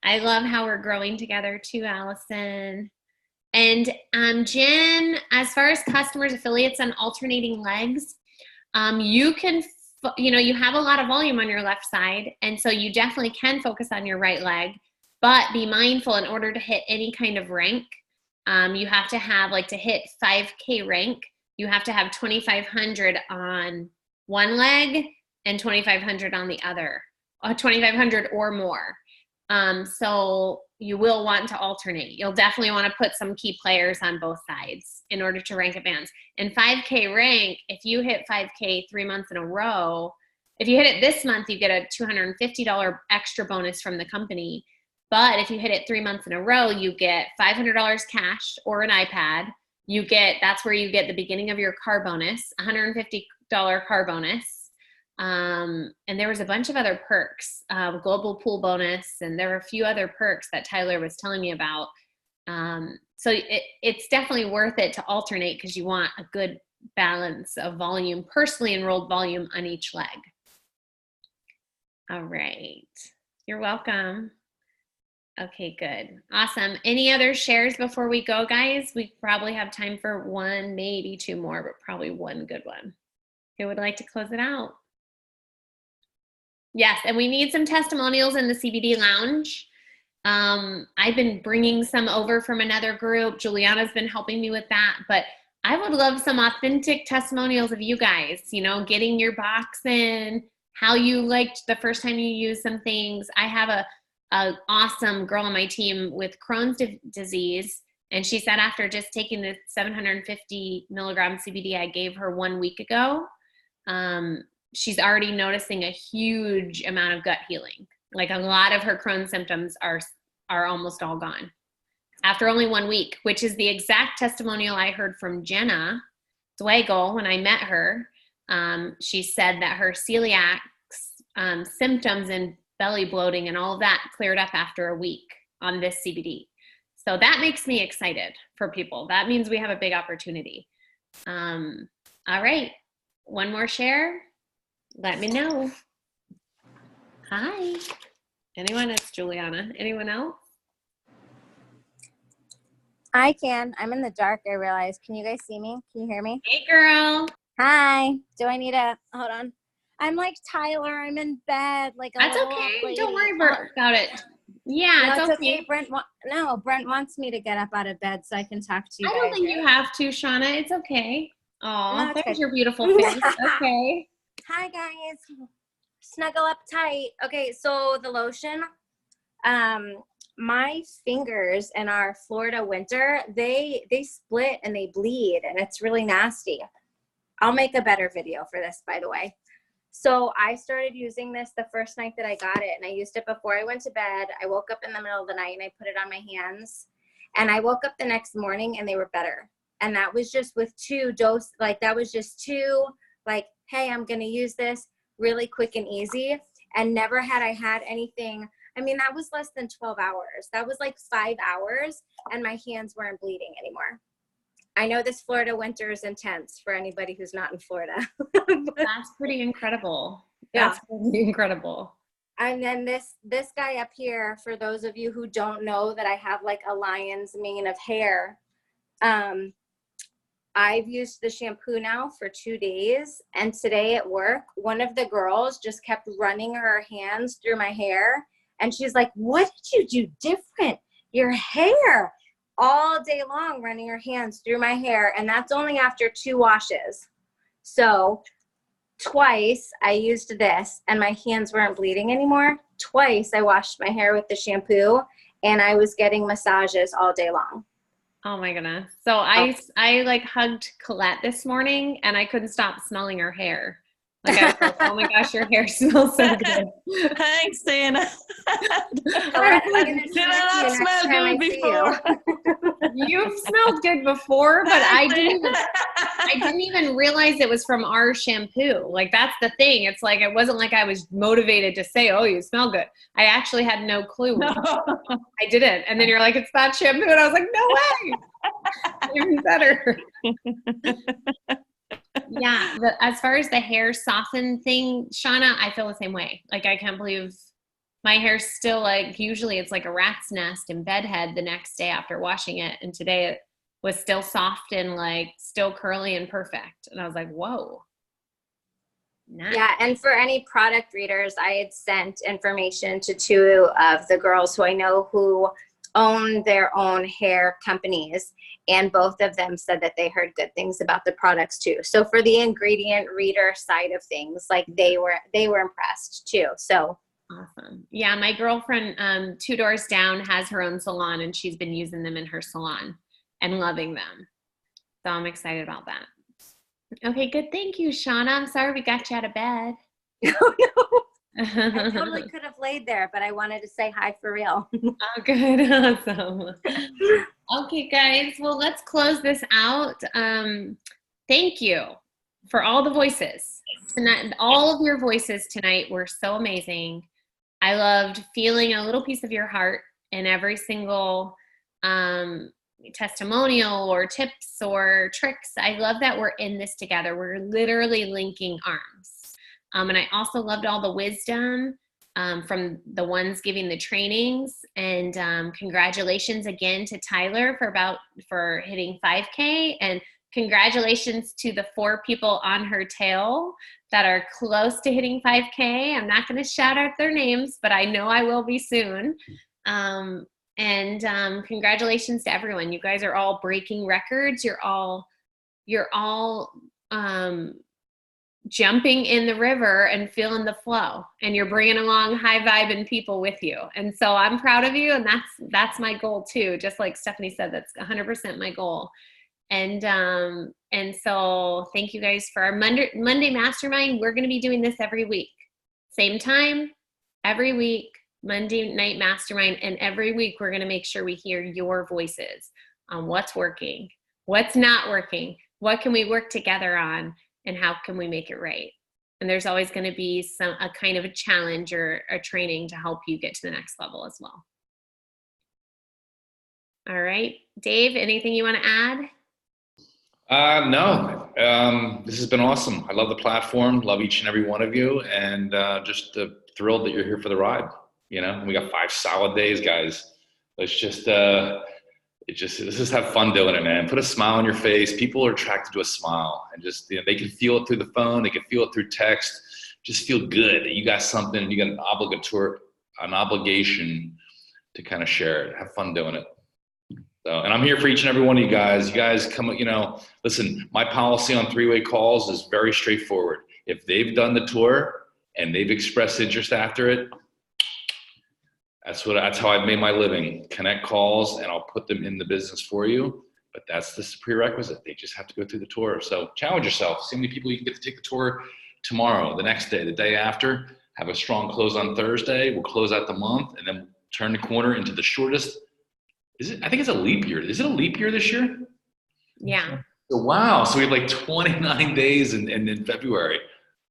S2: I love how we're growing together too, Allison. And Jen, as far as customers, affiliates, and alternating legs, you can, you have a lot of volume on your left side. And so you definitely can focus on your right leg, but be mindful in order to hit any kind of rank. You have to have, to hit 5K rank, you have to have 2,500 on one leg and 2,500 on the other, 2,500 or more. So you will want to alternate. You'll definitely want to put some key players on both sides in order to rank advance. In 5K rank, if you hit 5K 3 months in a row, if you hit it this month, you get a $250 extra bonus from the company. But if you hit it 3 months in a row, you get $500 cash or an iPad. That's where you get the beginning of your car bonus, $150 car bonus. And there was a bunch of other perks, global pool bonus, and there were a few other perks that Tyler was telling me about. So it's definitely worth it to alternate because you want a good balance of volume, personally enrolled volume on each leg. All right. You're welcome. Okay, good. Awesome. Any other shares before we go, guys? We probably have time for one, maybe two more, but probably one good one. Who would like to close it out? Yes, and we need some testimonials in the CBD lounge. I've been bringing some over from another group. Juliana's been helping me with that, but I would love some authentic testimonials of you guys, getting your box in, how you liked the first time you used some things. I have an awesome girl on my team with Crohn's disease, and she said after just taking the 750 milligram CBD I gave her 1 week ago, she's already noticing a huge amount of gut healing. Like a lot of her Crohn's symptoms are almost all gone after only 1 week, which is the exact testimonial I heard from Jenna Dweigel when I met her. She said that her celiac symptoms and belly bloating and all of that cleared up after a week on this CBD. So that makes me excited for people. That means we have a big opportunity. All right, one more share. Let me know. Hi. Anyone? It's Juliana. Anyone else?
S8: I can. I'm in the dark, I realize. Can you guys see me? Can you hear me?
S2: Hey, girl.
S8: Hi. Do I need hold on. I'm like Tyler. I'm in bed.
S2: That's okay. Don't worry about it. Yeah,
S8: no,
S2: it's okay.
S8: Brent wants me to get up out of bed so I can talk to you.
S2: I don't think you have to, Shauna. It's okay. Oh,
S8: no,
S2: there's your beautiful face. Okay.
S8: Hi, guys. Snuggle up tight. Okay, so the lotion, my fingers in our Florida winter, they split and they bleed, and it's really nasty. I'll make a better video for this, by the way. So I started using this the first night that I got it, and I used it before I went to bed. I woke up in the middle of the night and I put it on my hands, and I woke up the next morning and they were better. And that was just with two doses, that was just two, hey, I'm going to use this really quick and easy. And never had I had anything. I mean, that was less than 12 hours. That was 5 hours and my hands weren't bleeding anymore. I know this Florida winter is intense for anybody who's not in Florida.
S2: That's pretty incredible. That's pretty incredible.
S8: And then this guy up here, for those of you who don't know that I have like a lion's mane of hair, I've used the shampoo now for 2 days. And today at work, one of the girls just kept running her hands through my hair. And she's like, what did you do different? Your hair. All day long, running her hands through my hair. And that's only after 2 washes. So twice I used this and my hands weren't bleeding anymore. Twice I washed my hair with the shampoo and I was getting massages all day long.
S2: Oh my goodness. So I like hugged Colette this morning and I couldn't stop smelling her hair. Like I was like, oh my gosh, your hair smells so good.
S4: Thanks, Dana.
S8: Did I
S4: not smell good before?
S2: You've smelled good before, but I didn't even realize it was from our shampoo. Like that's the thing. It's like it wasn't like I was motivated to say, "Oh, you smell good." I actually had no clue.
S4: No.
S2: I didn't. And then you're like, "It's that shampoo," and I was like, "No way!" Even better. Yeah, as far as the hair soften thing, Shauna, I feel the same way. Like I can't believe my hair's still like, usually it's like a rat's nest in bedhead the next day after washing it. And today it was still soft and like still curly and perfect. And I was like, whoa. Nice.
S8: Yeah, and for any product readers, I had sent information to 2 of the girls who I know who own their own hair companies, and both of them said that they heard good things about the products too. So for the ingredient reader side of things, like they were impressed too. So
S2: awesome. Yeah, my girlfriend 2 doors down has her own salon and she's been using them in her salon and loving them. So I'm excited about that. Okay, good. Thank you, Shauna. I'm sorry we got you out of bed.
S8: Oh, no. I totally could have laid there, but I wanted to say hi for real.
S2: Oh, good. Awesome. Okay, guys. Well, let's close this out. Thank you for all the voices tonight. All of your voices tonight were so amazing. I loved feeling a little piece of your heart in every single testimonial or tips or tricks. I love that we're in this together. We're literally linking arms. And I also loved all the wisdom from the ones giving the trainings. And congratulations again to Tyler for hitting 5K. And congratulations to the 4 people on her tail that are close to hitting 5K. I'm not going to shout out their names, but I know I will be soon. And congratulations to everyone. You guys are all breaking records. You're all jumping in the river and feeling the flow, and you're bringing along high vibing people with you. And so I'm proud of you. And that's my goal too. Just like Stephanie said, that's 100% my goal. And so thank you guys for our Monday Mastermind. We're going to be doing this every week, same time, every week, Monday night Mastermind. And every week we're going to make sure we hear your voices on what's working, what's not working, what can we work together on, and how can we make it right? And there's always going to be a kind of a challenge or a training to help you get to the next level as well. All right, Dave, anything you want to add?
S1: No, this has been awesome. I love the platform, love each and every one of you, and just thrilled that you're here for the ride. You know, we got 5 solid days, guys. Let's just let's just have fun doing it, man. Put a smile on your face. People are attracted to a smile, and just, they can feel it through the phone. They can feel it through text. Just feel good that you got something. You got an obligation to kind of share it. Have fun doing it. So, and I'm here for each and every one of you guys. You guys come, listen, my policy on 3-way calls is very straightforward. If they've done the tour and they've expressed interest after it, that's how I've made my living. Connect calls, and I'll put them in the business for you. But that's the prerequisite. They just have to go through the tour. So challenge yourself. See how many people you can get to take the tour tomorrow, the next day, the day after. Have a strong close on Thursday. We'll close out the month and then turn the corner into the shortest. I think it's a leap year. Is it a leap year this year?
S2: Yeah.
S1: So, wow. So we have like 29 days in February.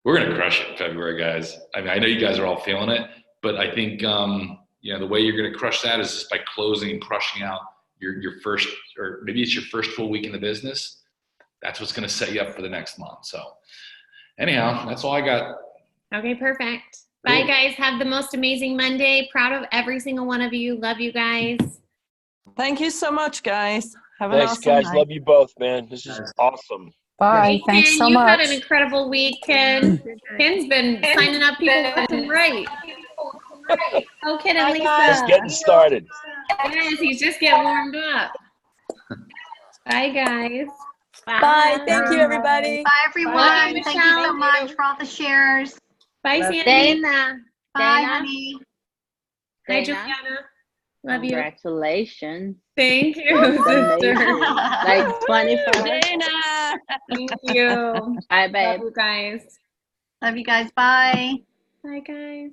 S1: We're going to crush it in February, guys. I mean, I know you guys are all feeling it, but I think, the way you're going to crush that is just by closing and crushing out your first, or maybe it's your first full week in the business. That's what's going to set you up for the next month. So anyhow, that's all I got.
S2: Okay, perfect. Bye, guys. Have the most amazing Monday. Proud of every single one of you. Love you guys.
S4: Thank you so much, guys. Have an
S9: Thanks,
S4: awesome
S9: guys.
S4: night.
S9: Love you both, man. This is awesome.
S5: Bye.
S2: Hey,
S5: Thanks
S2: Ken,
S5: so
S2: you've
S5: much.
S2: had an incredible week, Ken. Ken's been signing up people left and right. Oh, Ken and Lisa.
S9: Just getting started.
S2: Yes, he's just getting warmed up. Bye, guys.
S10: Bye. Thank you, everybody.
S11: Bye, everyone.
S2: Bye,
S11: Thank you
S2: Michelle.
S11: so much for all the shares.
S2: Bye,
S7: Love
S2: Sandy.
S7: Dana.
S11: Bye,
S7: Dana.
S11: honey.
S2: Hi,
S7: Dana.
S2: Juliana. Love you.
S7: Congratulations.
S2: Thank you, sister.
S7: Amazing. Like 25.
S10: Dana.
S2: Thank you.
S7: Bye,
S2: Love
S7: babe.
S2: you guys.
S11: Love you guys. Bye.
S2: Bye, guys.